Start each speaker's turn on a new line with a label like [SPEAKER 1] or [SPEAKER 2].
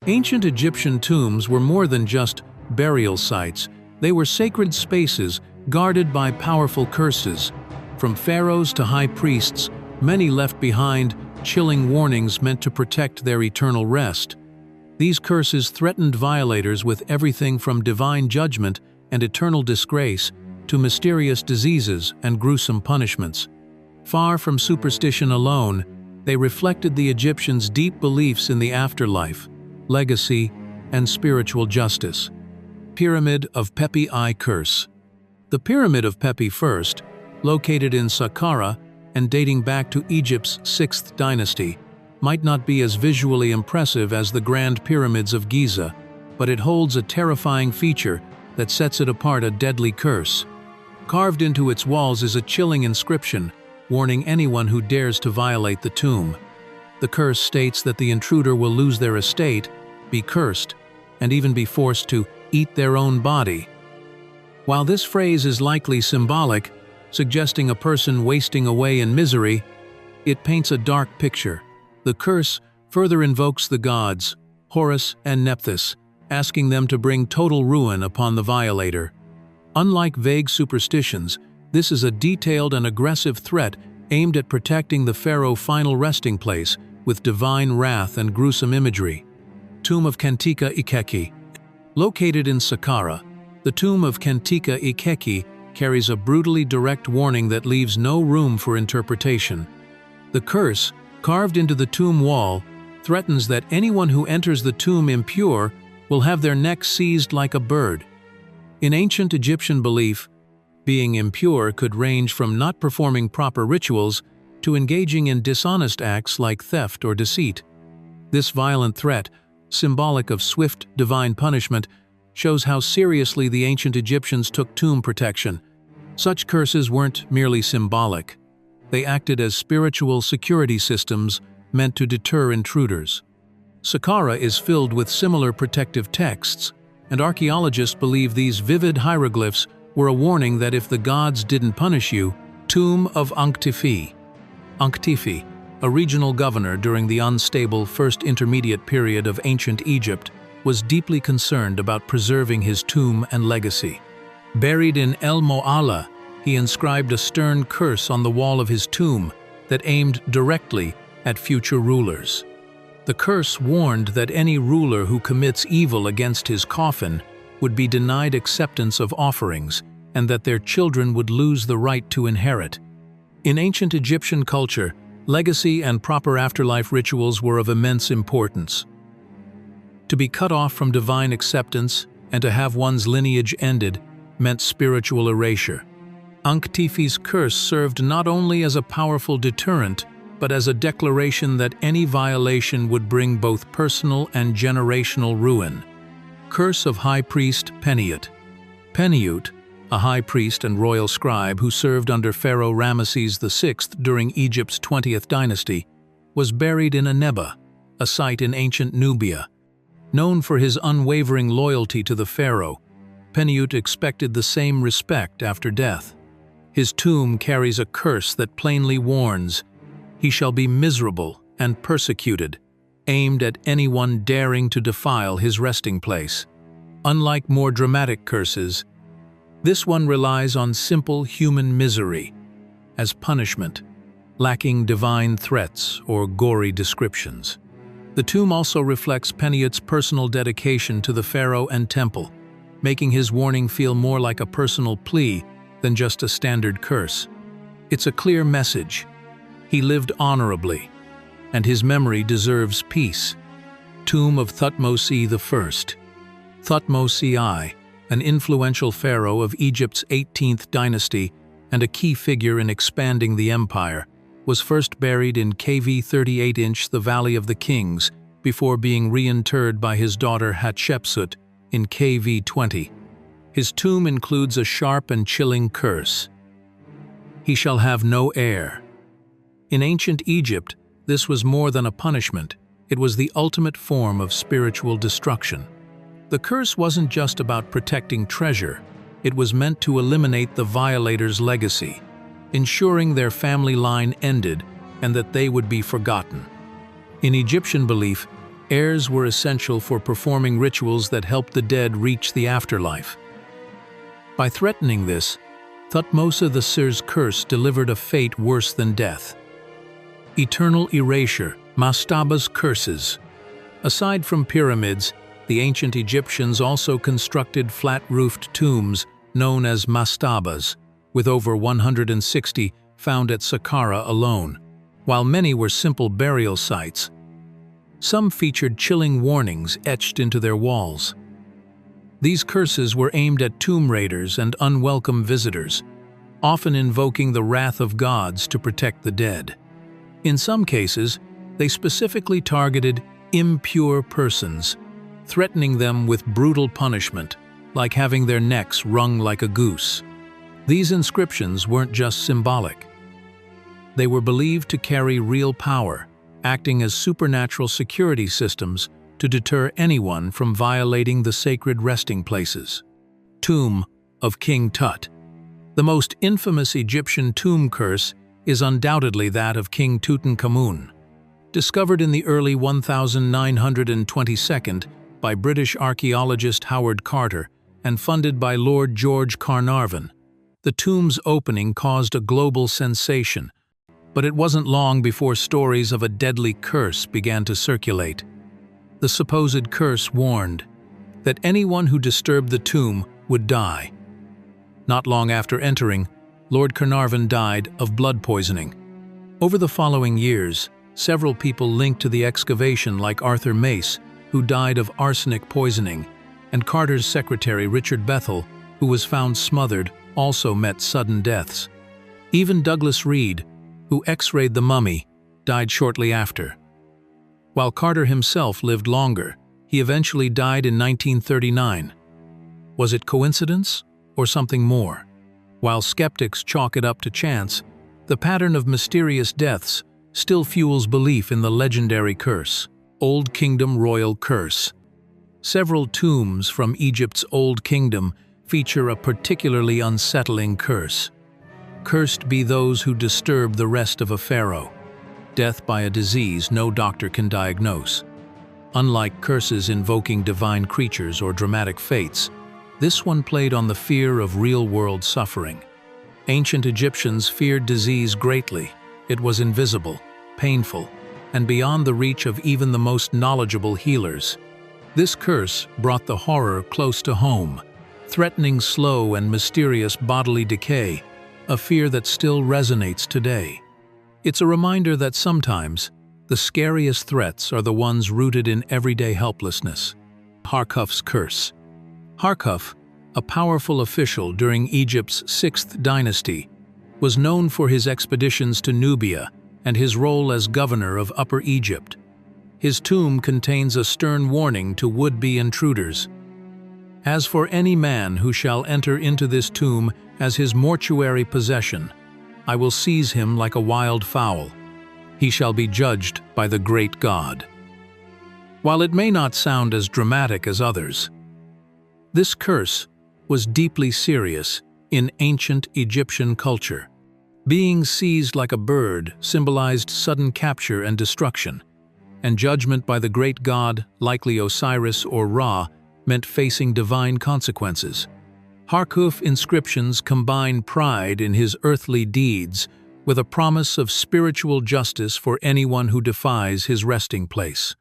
[SPEAKER 1] Ancient Egyptian tombs were more than just burial sites. They were sacred spaces guarded by powerful curses. From pharaohs to high priests, many left behind chilling warnings meant to protect their eternal rest. These curses threatened violators with everything from divine judgment and eternal disgrace to mysterious diseases and gruesome punishments. Far from superstition alone, they reflected the Egyptians' deep beliefs in the afterlife, legacy, and spiritual justice. Pyramid of Pepi I Curse. The Pyramid of Pepi I, located in Saqqara and dating back to Egypt's 6th dynasty, might not be as visually impressive as the Grand Pyramids of Giza, but it holds a terrifying feature that sets it apart: a deadly curse. Carved into its walls is a chilling inscription, warning anyone who dares to violate the tomb. The curse states that the intruder will lose their estate, be cursed, and even be forced to eat their own body. While this phrase is likely symbolic, suggesting a person wasting away in misery, it paints a dark picture. The curse further invokes the gods, Horus and Nephthys, asking them to bring total ruin upon the violator. Unlike vague superstitions, this is a detailed and aggressive threat aimed at protecting the pharaoh's final resting place with divine wrath and gruesome imagery. Tomb of Kentika Ikeki. Located in Saqqara, the tomb of Kentika Ikeki carries a brutally direct warning that leaves no room for interpretation. The curse, carved into the tomb wall, threatens that anyone who enters the tomb impure will have their neck seized like a bird. In ancient Egyptian belief, being impure could range from not performing proper rituals to engaging in dishonest acts like theft or deceit. This violent threat, symbolic of swift divine punishment, shows how seriously the ancient Egyptians took tomb protection. Such curses weren't merely symbolic. They acted as spiritual security systems meant to deter intruders. Saqqara is filled with similar protective texts, and archaeologists believe these vivid hieroglyphs were a warning that if the gods didn't punish you. Tomb of Ankhtifi. Ankhtifi, a regional governor during the unstable First Intermediate period of ancient Egypt, was deeply concerned about preserving his tomb and legacy. Buried in El Mo'alla, he inscribed a stern curse on the wall of his tomb that aimed directly at future rulers. The curse warned that any ruler who commits evil against his coffin would be denied acceptance of offerings, and that their children would lose the right to inherit. In ancient Egyptian culture, legacy and proper afterlife rituals were of immense importance. To be cut off from divine acceptance and to have one's lineage ended meant spiritual erasure. Ankhtifi's curse served not only as a powerful deterrent, but as a declaration that any violation would bring both personal and generational ruin. Curse of High Priest Peniut. Peniut, a high priest and royal scribe who served under Pharaoh Ramesses VI during Egypt's 20th dynasty, was buried in Aneba, a site in ancient Nubia. Known for his unwavering loyalty to the pharaoh, Peniut expected the same respect after death. His tomb carries a curse that plainly warns, "He shall be miserable and persecuted," aimed at anyone daring to defile his resting place. Unlike more dramatic curses, this one relies on simple human misery as punishment, lacking divine threats or gory descriptions. The tomb also reflects Peniut's personal dedication to the pharaoh and temple, making his warning feel more like a personal plea than just a standard curse. It's a clear message. He lived honorably, and his memory deserves peace. Tomb of Thutmose I. Thutmose I, an influential pharaoh of Egypt's 18th dynasty and a key figure in expanding the empire, was first buried in KV 38-inch the Valley of the Kings before being reinterred by his daughter Hatshepsut in KV 20. His tomb includes a sharp and chilling curse. "He shall have no heir." In ancient Egypt, this was more than a punishment. It was the ultimate form of spiritual destruction. The curse wasn't just about protecting treasure. It was meant to eliminate the violator's legacy, ensuring their family line ended and that they would be forgotten. In Egyptian belief, Heirs were essential for performing rituals that helped the dead reach the afterlife. By threatening this, Thutmose III's curse delivered a fate worse than death. Eternal erasure, Mastaba's curses. Aside from pyramids, the ancient Egyptians also constructed flat-roofed tombs known as mastabas, with over 160 found at Saqqara alone, while many were simple burial sites. Some featured chilling warnings etched into their walls. These curses were aimed at tomb raiders and unwelcome visitors, often invoking the wrath of gods to protect the dead. In some cases, they specifically targeted impure persons, threatening them with brutal punishment, like having their necks wrung like a goose. These inscriptions weren't just symbolic. They were believed to carry real power, acting as supernatural security systems to deter anyone from violating the sacred resting places. Tomb of King Tut. The most infamous Egyptian tomb curse is undoubtedly that of King Tutankhamun. Discovered in the early 1922 by British archaeologist Howard Carter and funded by Lord George Carnarvon, the tomb's opening caused a global sensation, but it wasn't long before stories of a deadly curse began to circulate. The supposed curse warned that anyone who disturbed the tomb would die. Not long after entering, Lord Carnarvon died of blood poisoning. Over the following years, several people linked to the excavation, like Arthur Mace, who died of arsenic poisoning, and Carter's secretary Richard Bethel, who was found smothered, also met sudden deaths. Even Douglas Reed, who X-rayed the mummy, died shortly after. While Carter himself lived longer, he eventually died in 1939. Was it coincidence or something more? While skeptics chalk it up to chance, the pattern of mysterious deaths still fuels belief in the legendary curse. Old Kingdom Royal Curse. Several tombs from Egypt's Old Kingdom feature a particularly unsettling curse. Cursed be those who disturb the rest of a pharaoh. Death by a disease no doctor can diagnose. Unlike curses invoking divine creatures or dramatic fates, this one played on the fear of real-world suffering. Ancient Egyptians feared disease greatly. It was invisible, painful, and beyond the reach of even the most knowledgeable healers. This curse brought the horror close to home, threatening slow and mysterious bodily decay, a fear that still resonates today. It's a reminder that sometimes the scariest threats are the ones rooted in everyday helplessness. Harkhuf's curse. Harkhuf, a powerful official during Egypt's 6th dynasty, was known for his expeditions to Nubia and his role as governor of Upper Egypt. His tomb contains a stern warning to would-be intruders. As for any man who shall enter into this tomb as his mortuary possession, I will seize him like a wild fowl. He shall be judged by the great God. While it may not sound as dramatic as others, this curse was deeply serious in ancient Egyptian culture. Being seized like a bird symbolized sudden capture and destruction, and judgment by the great god, likely Osiris or Ra, meant facing divine consequences. Harkhuf inscriptions combine pride in his earthly deeds with a promise of spiritual justice for anyone who defies his resting place.